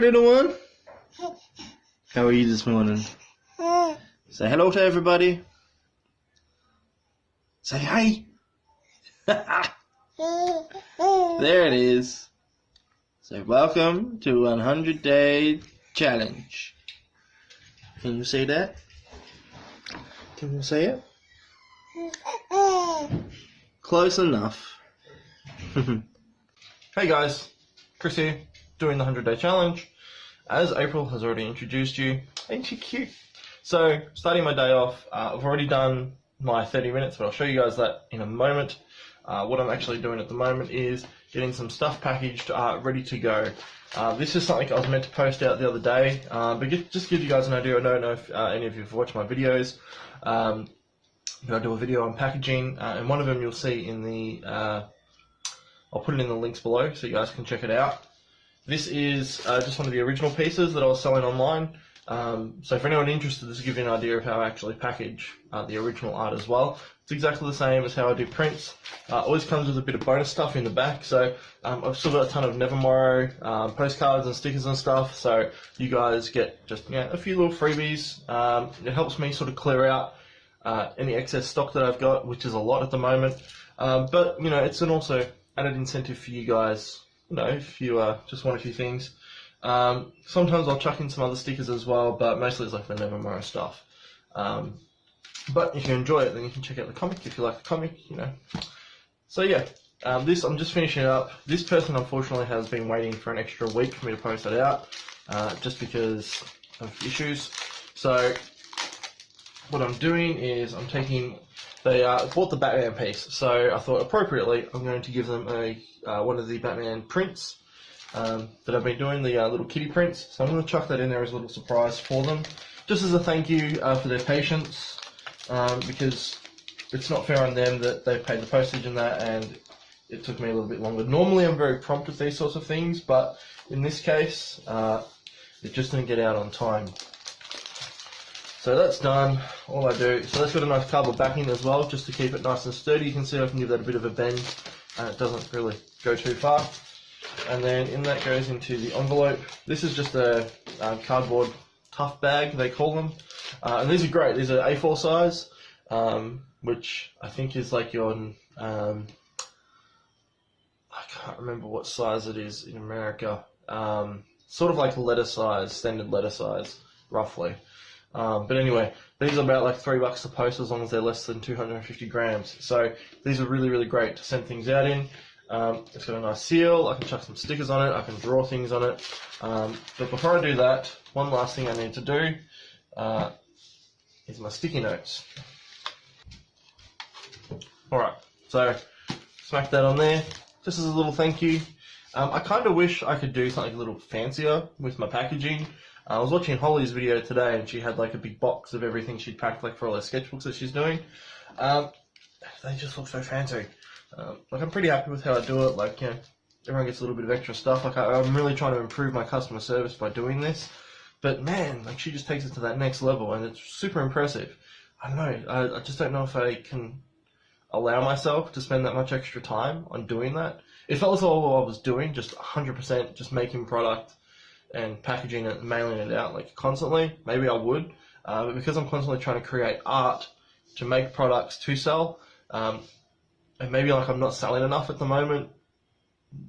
there, little one. How are you this morning? Say hello to everybody. Say hi. There it is. So welcome to 100-day challenge. Can you say that? Can you say it? Close enough. Hey guys, Chris here, doing the 100-day challenge. As April has already introduced you, ain't you cute? So, starting my day off, I've already done my 30 minutes, but I'll show you guys that in a moment. What I'm actually doing at the moment is getting some stuff packaged, ready to go. This is something I was meant to post out the other day, but just give you guys an idea. I don't know if any of you have watched my videos. But I do a video on packaging, and one of them you'll see in the, I'll put it in the links below so you guys can check it out. This is just one of the original pieces that I was selling online. So for anyone interested, this will give you an idea of how I actually package the original art as well. It's exactly the same as how I do prints. Always comes with a bit of bonus stuff in the back. So I've still got a ton of Nevermore postcards and stickers and stuff. So you guys get just a few little freebies. It helps me sort of clear out any excess stock that I've got, which is a lot at the moment. But it's an also added incentive for you guys. If you just want a few things. Sometimes I'll chuck in some other stickers as well, but mostly it's like the Nevermore stuff. But if you enjoy it, then you can check out the comic if you like the comic, So yeah, this I'm just finishing it up. This person unfortunately has been waiting for an extra week for me to post it out, just because of issues. So what I'm doing is I'm taking. They bought the Batman piece, so I thought appropriately I'm going to give them one of the Batman prints that I've been doing, the little kitty prints. So I'm going to chuck that in there as a little surprise for them, just as a thank you for their patience, because it's not fair on them that they've paid the postage and that, and it took me a little bit longer. Normally I'm very prompt with these sorts of things, but in this case, it just didn't get out on time. So that's done, all I do, so that's got a nice cardboard backing as well, just to keep it nice and sturdy. You can see I can give that a bit of a bend, and it doesn't really go too far. And then in that goes into the envelope. This is just a cardboard tough bag, they call them. And these are great, these are A4 size, which I think is like your, I can't remember what size it is in America. Sort of like letter size, standard letter size, roughly. But anyway, these are about like $3 a post as long as they're less than 250 grams. So these are really, really great to send things out in. It's got a nice seal, I can chuck some stickers on it, I can draw things on it. But before I do that, one last thing I need to do is my sticky notes. Alright, so smack that on there, just as a little thank you. I kind of wish I could do something a little fancier with my packaging. I was watching Holly's video today and she had like a big box of everything she'd packed like for all her sketchbooks that she's doing. They just look so fancy. Like I'm pretty happy with how I do it. Like everyone gets a little bit of extra stuff. Like I'm really trying to improve my customer service by doing this. But man, like she just takes it to that next level and it's super impressive. I don't know. I just don't know if I can allow myself to spend that much extra time on doing that. If that was all I was doing, just 100% just making product and packaging it and mailing it out like constantly, maybe I would. But because I'm constantly trying to create art to make products to sell, and maybe like I'm not selling enough at the moment,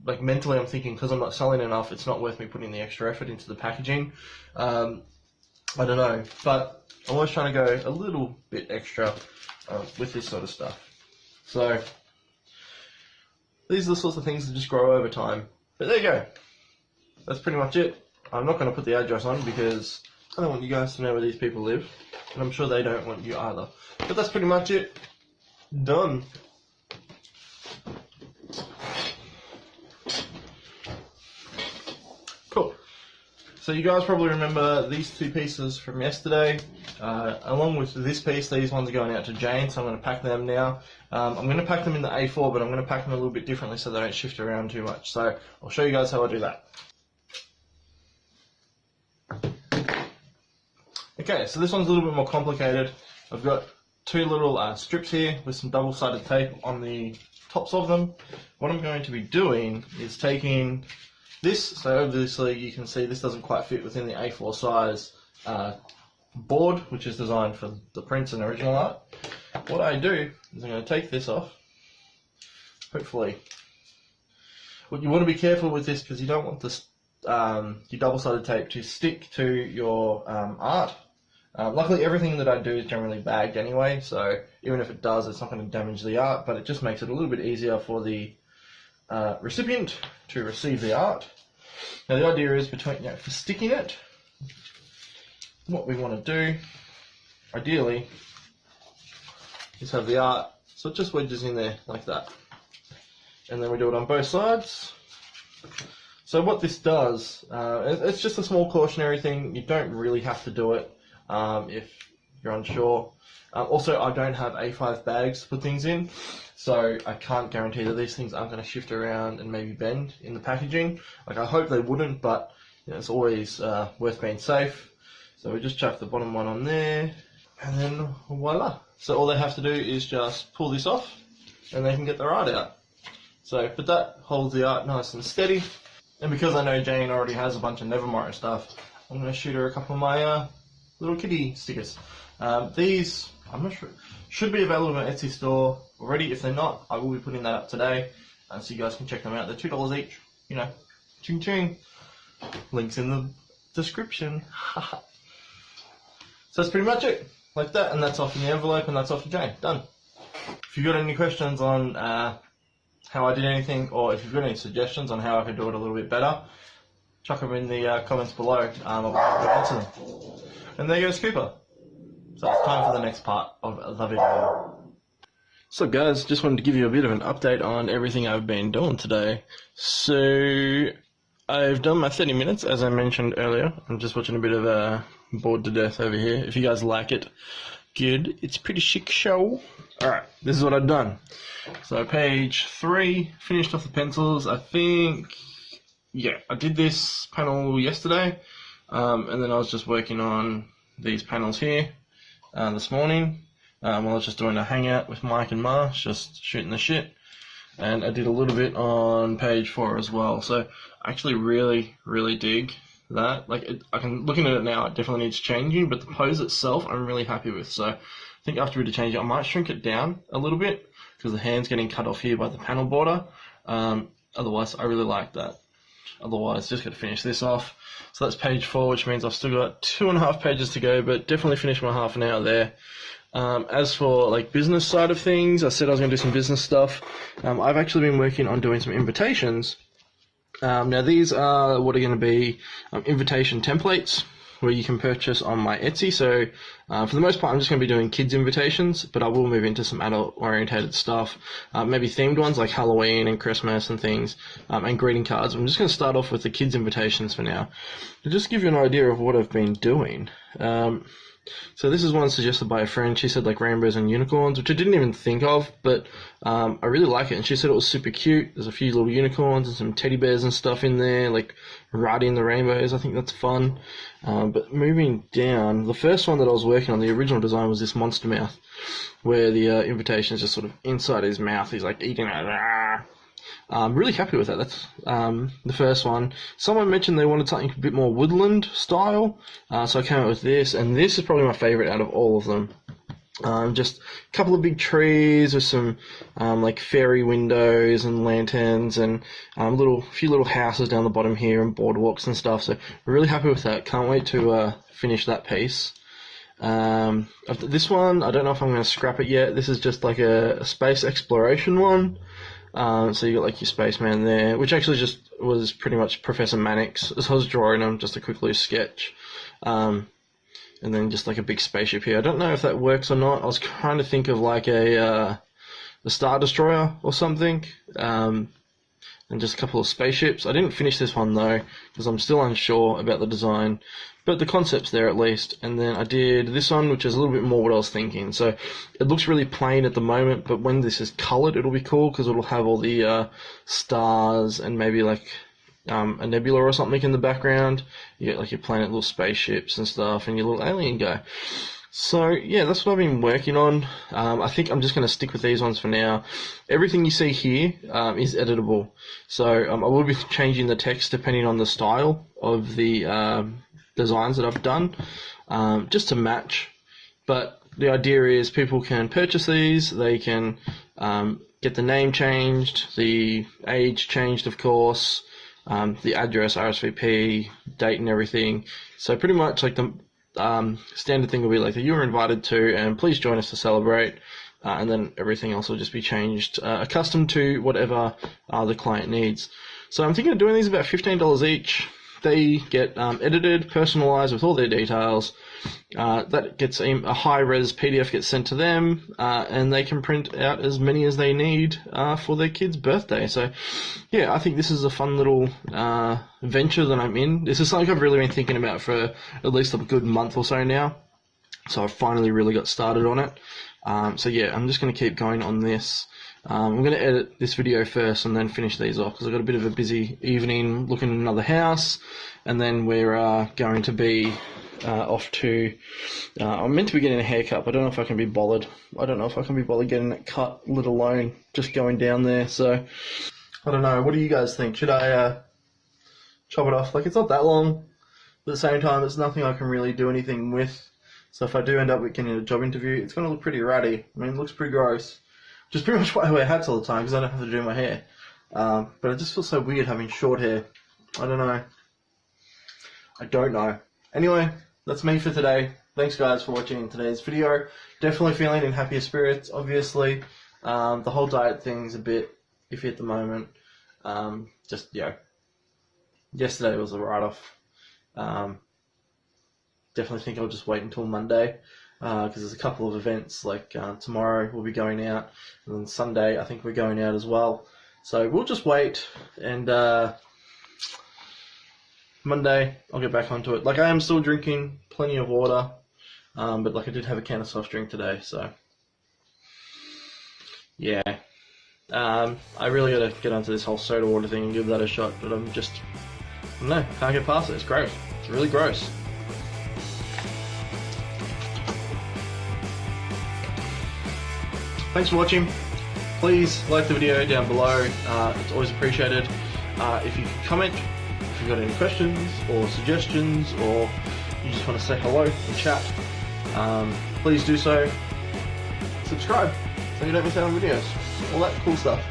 like mentally I'm thinking because I'm not selling enough, it's not worth me putting the extra effort into the packaging. I don't know, but I'm always trying to go a little bit extra with this sort of stuff. So these are the sorts of things that just grow over time. But there you go. That's pretty much it. I'm not going to put the address on because I don't want you guys to know where these people live, and I'm sure they don't want you either. But that's pretty much it. Done. Cool. So you guys probably remember these two pieces from yesterday. Along with this piece, these ones are going out to Jane, so I'm going to pack them now. I'm going to pack them in the A4, but I'm going to pack them a little bit differently so they don't shift around too much. So I'll show you guys how I do that. Okay, so this one's a little bit more complicated. I've got two little strips here with some double-sided tape on the tops of them. What I'm going to be doing is taking So obviously you can see this doesn't quite fit within the A4 size board, which is designed for the prints and original art. What I do is I'm going to take this off, hopefully. What you want to be careful with this, because you don't want this your double-sided tape to stick to your art. Luckily everything that I do is generally bagged anyway, so even if it does, it's not going to damage the art, but it just makes it a little bit easier for the recipient to receive the art. Now the idea is for sticking it, what we want to do, ideally, is have the art so it just wedges in there like that. And then we do it on both sides. So what this does, it's just a small cautionary thing. You don't really have to do it if you're unsure. Also, I don't have A5 bags to put things in, so I can't guarantee that these things aren't going to shift around and maybe bend in the packaging. Like, I hope they wouldn't, but you know, it's always worth being safe. So we just chuck the bottom one on there, and then voila. So all they have to do is just pull this off, and they can get their art out. So, but that holds the art nice and steady. And because I know Jane already has a bunch of Nevermore stuff, I'm going to shoot her a couple of my little kitty stickers. These, I'm not sure, should be available in my Etsy store already. If they're not, I will be putting that up today, so you guys can check them out. They're $2 each, you know, ching ching. Links in the description. So that's pretty much it, like that, and that's off in the envelope, and that's off to Jane. Done. If you've got any questions on how I did anything, or if you've got any suggestions on how I could do it a little bit better, chuck them in the comments below. I'll be happy to answer them. And there goes Cooper. So it's time for the next part of the video. So guys, just wanted to give you a bit of an update on everything I've been doing today. So I've done my 30 minutes, as I mentioned earlier. I'm just watching a bit of Bored to Death over here. If you guys like it, good. It's a pretty chic show. Alright, this is what I've done. So page 3, finished off the pencils. I think, yeah, I did this panel yesterday, and then I was just working on these panels here this morning. I was just doing a hangout with Mike and Marsh, just shooting the shit. And I did a little bit on page 4 as well. So I actually really, really dig that. Like, looking at it now, it definitely needs changing, but the pose itself, I'm really happy with. So I think after we change it, I might shrink it down a little bit, because the hand's getting cut off here by the panel border. Otherwise, I really like that. Otherwise, just got to finish this off. So that's page 4, which means I've still got 2.5 pages to go, but definitely finished my half an hour there. As for like business side of things, I said I was going to do some business stuff. I've actually been working on doing some invitations. Now these are what are going to be invitation templates, where you can purchase on my Etsy. So for the most part, I'm just going to be doing kids invitations, but I will move into some adult orientated stuff, maybe themed ones like Halloween and Christmas and things, and greeting cards. I'm just going to start off with the kids invitations for now, to just give you an idea of what I've been doing. So this is one suggested by a friend. She said like rainbows and unicorns, which I didn't even think of, but I really like it. And she said it was super cute. There's a few little unicorns and some teddy bears and stuff in there, like riding the rainbows. I think that's fun. But moving down, the first one that I was working on, the original design, was this monster mouth, where the invitation is just sort of inside his mouth. He's like eating it. I'm really happy with that. That's the first one. Someone mentioned they wanted something a bit more woodland style, so I came up with this, and this is probably my favourite out of all of them. Just a couple of big trees with some like fairy windows and lanterns, and few little houses down the bottom here and boardwalks and stuff. So we're really happy with that. Can't wait to finish that piece. This one, I don't know if I'm going to scrap it yet. This is just like a space exploration one. So you got like your spaceman there, which actually just was pretty much Professor Mannix as I was drawing him, just a quick loose sketch. And then just like a big spaceship here. I don't know if that works or not. I was trying to think of like a Star Destroyer or something, and just a couple of spaceships. I didn't finish this one though, because I'm still unsure about the design, but the concept's there at least. And then I did this one, which is a little bit more what I was thinking. So it looks really plain at the moment, but when this is coloured, it'll be cool, because it'll have all the stars and maybe like a nebula or something in the background. You get like your planet little spaceships and stuff, and your little alien guy. So yeah, that's what I've been working on. I think I'm just going to stick with these ones for now. Everything you see here is editable. So I will be changing the text depending on the style of the designs that I've done, just to match. But the idea is people can purchase these, they can get the name changed, the age changed, of course, the address, RSVP, date and everything. So pretty much like the standard thing will be like that you were invited to and please join us to celebrate, and then everything else will just be changed, accustomed to whatever the client needs. So I'm thinking of doing these about $15 each. They get edited, personalized with all their details. That gets a high-res PDF gets sent to them, and they can print out as many as they need for their kid's birthday. So, yeah, I think this is a fun little venture that I'm in. This is something I've really been thinking about for at least a good month or so now. So I've finally really got started on it. So yeah, I'm just going to keep going on this. I'm going to edit this video first and then finish these off because I've got a bit of a busy evening looking at another house, and then we're going to be off to... I'm meant to be getting a haircut, but I don't know if I can be bothered. I don't know if I can be bothered getting it cut, let alone just going down there. So I don't know. What do you guys think? Should I chop it off? Like, it's not that long, but at the same time, it's nothing I can really do anything with. So if I do end up getting a job interview, it's going to look pretty ratty. I mean, it looks pretty gross. Which is pretty much why I wear hats all the time, because I don't have to do my hair. But it just feels so weird having short hair. I don't know. I don't know. Anyway, that's me for today. Thanks guys for watching today's video. Definitely feeling in happier spirits, obviously. The whole diet thing's a bit iffy at the moment. Just, yeah. Yesterday was a write-off. Definitely think I'll just wait until Monday, because there's a couple of events, like tomorrow we'll be going out, and then Sunday I think we're going out as well. So we'll just wait, and Monday I'll get back onto it. Like, I am still drinking plenty of water, but like I did have a can of soft drink today, so yeah. I really gotta get onto this whole soda water thing and give that a shot, but I don't know, can't get past it. It's gross. It's really gross. Thanks for watching. Please like the video down below. It's always appreciated. If you can comment, if you've got any questions or suggestions, or you just want to say hello and chat, please do so. Subscribe so you don't miss out on videos. All that cool stuff.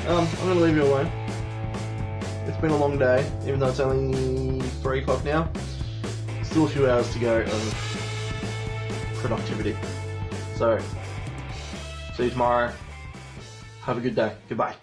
I'm going to leave you alone. It's been a long day, even though it's only 3 o'clock now. Still a few hours to go of productivity. So, see you tomorrow. Have a good day. Goodbye.